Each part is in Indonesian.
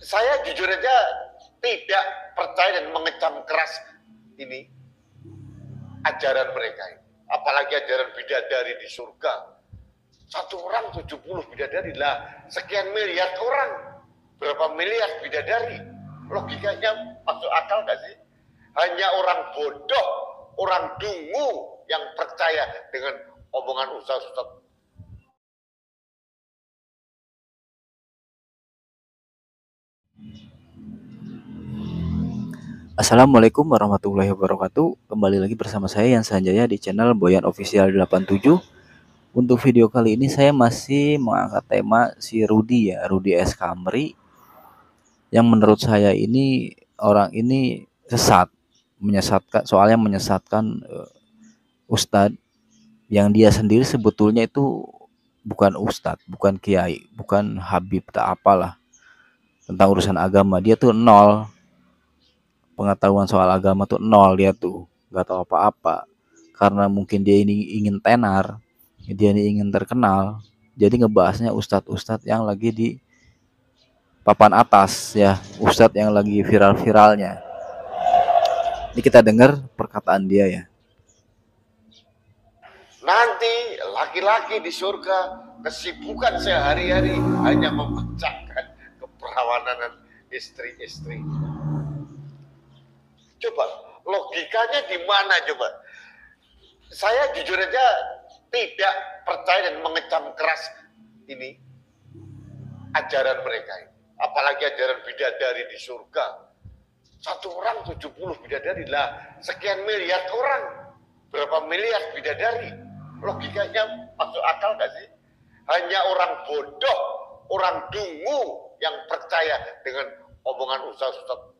Saya jujur aja tidak percaya dan mengecam keras ini ajaran mereka ini. Apalagi ajaran bidadari di surga. Satu orang 70 bidadari lah, sekian miliar orang, berapa miliar bidadari. Logikanya masuk akal gak sih? Hanya orang bodoh, orang dungu yang percaya dengan omongan ustaz-ustaz. Assalamualaikum warahmatullahi wabarakatuh. Kembali lagi bersama saya Yan Sanjaya di channel Boyan Official 87. Untuk video kali ini saya masih mengangkat tema si Rudy ya, Rudy S. Kamri, yang menurut saya ini orang ini sesat, menyesatkan ustadz yang dia sendiri sebetulnya itu bukan ustadz, bukan kiai, bukan habib, tak apalah tentang urusan agama. Dia tuh nol pengetahuan soal agama, tuh nol, dia tuh nggak tahu apa-apa. Karena mungkin dia ini ingin tenar, dia ini ingin terkenal, jadi ngebahasnya ustadz-ustadz yang lagi di papan atas ya, ustadz yang lagi viral-viralnya. Ini kita dengar perkataan dia ya. Nanti laki-laki di surga kesibukan sehari-hari hanya memecahkan keperawanan istri-istri. Coba logikanya di mana coba? Saya jujur aja tidak percaya dan mengecam keras ini ajaran mereka ini. Apalagi ajaran bidadari di surga. Satu orang 70 bidadari lah, sekian miliar orang, berapa miliar bidadari. Logikanya masuk akal gak sih? Hanya orang bodoh, orang dungu yang percaya dengan omongan ustaz-ustaz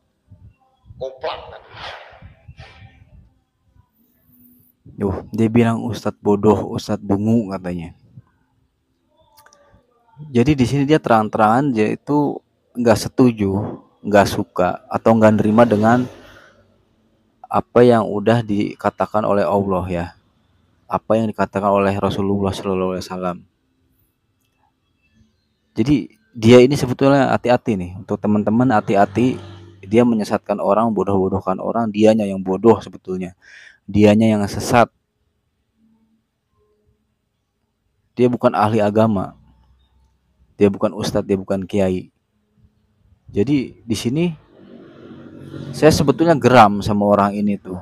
koplak tadi. Dia bilang ustadz bodoh, ustadz dungu katanya. Jadi di sini dia terang-terangan dia itu nggak setuju, nggak suka, atau nggak nerima dengan apa yang udah dikatakan oleh Allah ya, apa yang dikatakan oleh Rasulullah SAW. Jadi dia ini sebetulnya hati-hati nih, untuk teman-teman hati-hati, dia menyesatkan orang, bodoh-bodohkan orang, dianya yang bodoh sebetulnya, dianya yang sesat. Dia bukan ahli agama, dia bukan ustadz, dia bukan kiai. Jadi di sini saya sebetulnya geram sama orang ini tuh.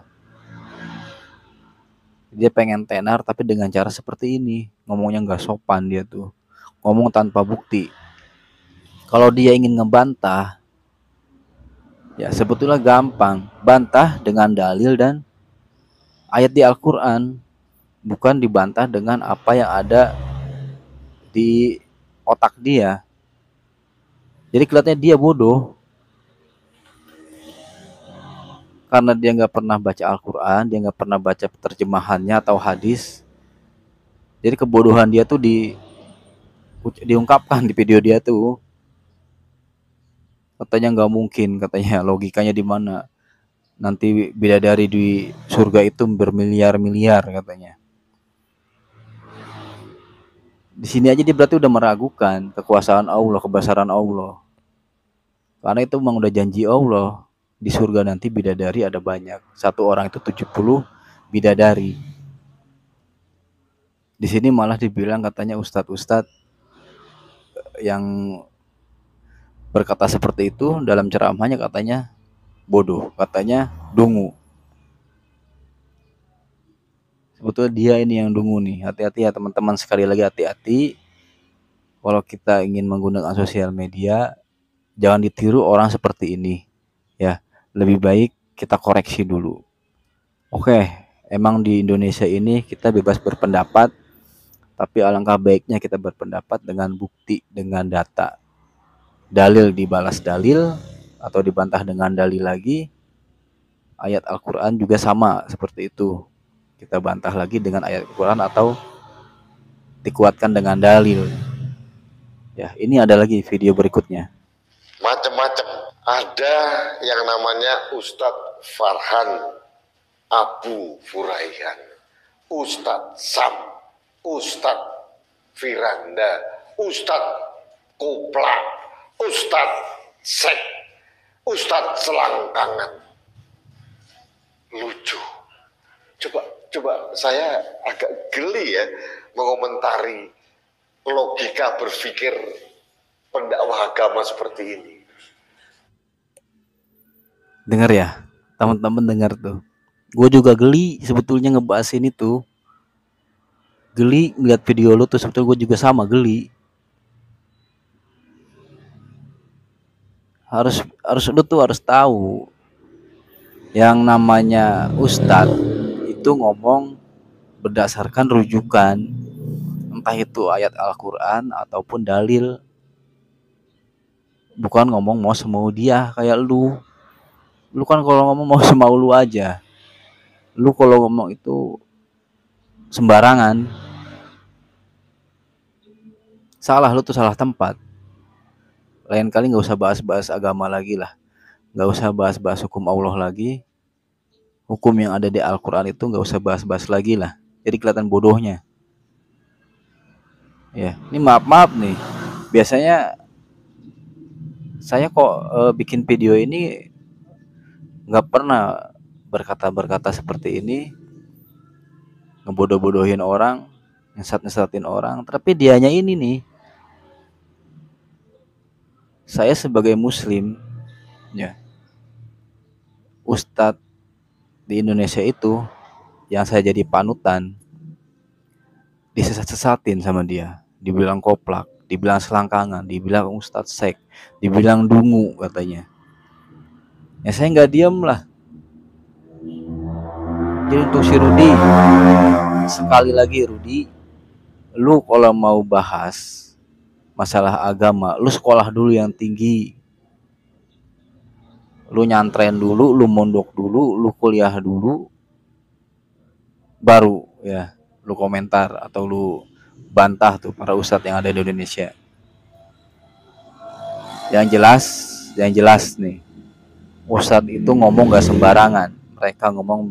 Dia pengen tenar tapi dengan cara seperti ini, ngomongnya nggak sopan, dia tuh ngomong tanpa bukti. Kalau dia ingin ngebantah ya sebetulnya gampang, bantah dengan dalil dan ayat di Al-Quran, bukan dibantah dengan apa yang ada di otak dia. Jadi kelihatannya dia bodoh karena dia nggak pernah baca Al-Quran, dia nggak pernah baca terjemahannya atau hadis. Jadi kebodohan dia tuh diungkapkan di video dia tuh. Katanya nggak mungkin, katanya logikanya di mana nanti bidadari di surga itu bermiliar-miliar katanya. Di sini aja dia berarti udah meragukan kekuasaan Allah, kebesaran Allah. Karena itu memang udah janji Allah, di surga nanti bidadari ada banyak. Satu orang itu 70 bidadari. Di sini malah dibilang katanya ustadz-ustadz yang berkata seperti itu dalam ceramahnya katanya bodoh, katanya dungu. Sebetulnya dia ini yang dungu nih. Hati-hati ya teman-teman, sekali lagi hati-hati. Kalau kita ingin menggunakan sosial media, jangan ditiru orang seperti ini ya. Lebih baik kita koreksi dulu. Oke, emang di Indonesia ini kita bebas berpendapat, tapi alangkah baiknya kita berpendapat dengan bukti, dengan data. Dalil dibalas dalil atau dibantah dengan dalil lagi. Ayat Al-Quran juga sama seperti itu, kita bantah lagi dengan ayat Al-Quran atau dikuatkan dengan dalil. Ya, ini ada lagi video berikutnya. Macam-macam. Ada yang namanya Ustadz Farhan Abu Furaihan, Ustadz Sam, Ustadz Firanda, Ustadz Koplak, Ustadz sek, ustadz selangkangan. Lucu. Coba saya agak geli ya mengomentari logika berpikir pendakwah agama seperti ini. Dengar ya, teman-teman dengar tuh. Gue juga geli sebetulnya ngebahas ini tuh. Geli ngeliat video lu tuh, sebetulnya gue juga sama geli. Harus lu tuh harus tahu yang namanya ustadz itu ngomong berdasarkan rujukan, entah itu ayat Al-Quran ataupun dalil, bukan ngomong mau semau dia kayak lu kan kalau ngomong mau semau lu aja, lu kalau ngomong itu sembarangan, salah, lu tuh salah tempat. Lain kali nggak usah bahas-bahas agama lagi lah, nggak usah bahas-bahas hukum Allah lagi, hukum yang ada di Al-Quran itu nggak usah bahas-bahas lagi lah, jadi kelihatan bodohnya. Ya, ini maaf nih, biasanya saya kok bikin video ini nggak pernah berkata seperti ini, ngebodoh-bodohin orang, nyesat-nyesatin orang, tapi dianya ini nih, saya sebagai muslim ya, ustadz di Indonesia itu yang saya jadi panutan, disesat-sesatin sama dia, dibilang koplak, dibilang selangkangan, dibilang ustadz sek, dibilang dungu katanya. Ya saya nggak diem lah. Jadi untuk si Rudi, sekali lagi Rudi, lu kalau mau bahas masalah agama, lu sekolah dulu yang tinggi, lu nyantren dulu, lu mondok dulu, lu kuliah dulu, baru ya lu komentar atau lu bantah tuh para ustadz yang ada di Indonesia. Yang jelas nih, ustadz itu ngomong gak sembarangan, mereka ngomong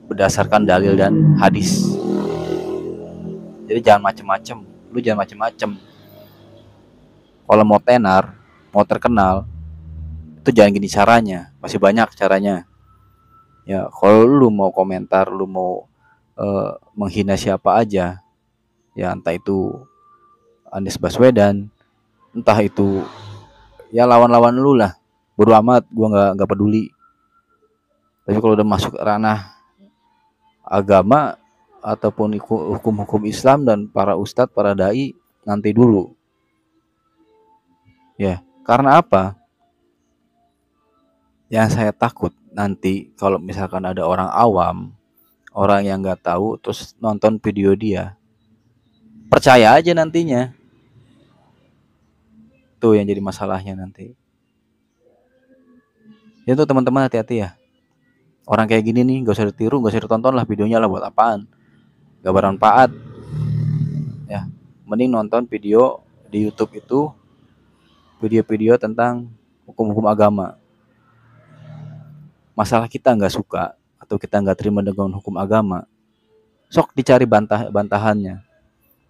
berdasarkan dalil dan hadis. Jadi jangan macem-macem, lu jangan macem-macem. Kalau mau tenar, mau terkenal, itu jangan gini caranya, masih banyak caranya. Ya, kalau lu mau komentar, lu mau menghina siapa aja, ya entah itu Anies Baswedan, entah itu ya lawan-lawan lu lah, bodo amat, gua nggak peduli. Tapi kalau udah masuk ranah agama ataupun hukum-hukum Islam dan para ustadz, para dai, nanti dulu. Ya, karena apa? Yang saya takut nanti kalau misalkan ada orang awam, orang yang nggak tahu terus nonton video dia, percaya aja nantinya. Tuh yang jadi masalahnya nanti. Ya tuh teman-teman, hati-hati ya. Orang kayak gini nih gak usah ditiru, gak usah ditonton lah videonya lah, buat apaan? Gak bermanfaat. Ya, mending nonton video di YouTube itu, video-video tentang hukum-hukum agama. Masalah kita nggak suka atau kita nggak terima dengan hukum agama, sok dicari bantahannya,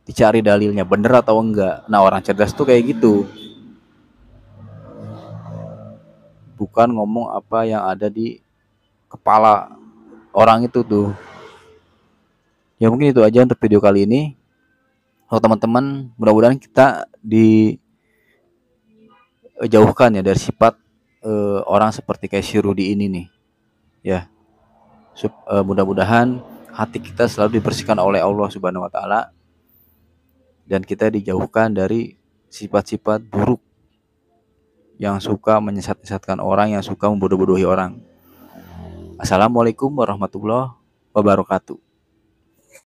dicari dalilnya bener atau enggak. Nah, orang cerdas tuh kayak gitu, bukan ngomong apa yang ada di kepala orang itu tuh. Ya mungkin itu aja untuk video kali ini. Kalau teman-teman, mudah-mudahan kita dijauhkan ya dari sifat orang seperti kayak si Rudi ini nih. Ya, mudah-mudahan hati kita selalu dibersihkan oleh Allah Subhanahu wa taala dan kita dijauhkan dari sifat-sifat buruk yang suka menyesat-nyesatkan orang, yang suka membodoh-bodohi orang. Assalamualaikum warahmatullahi wabarakatuh.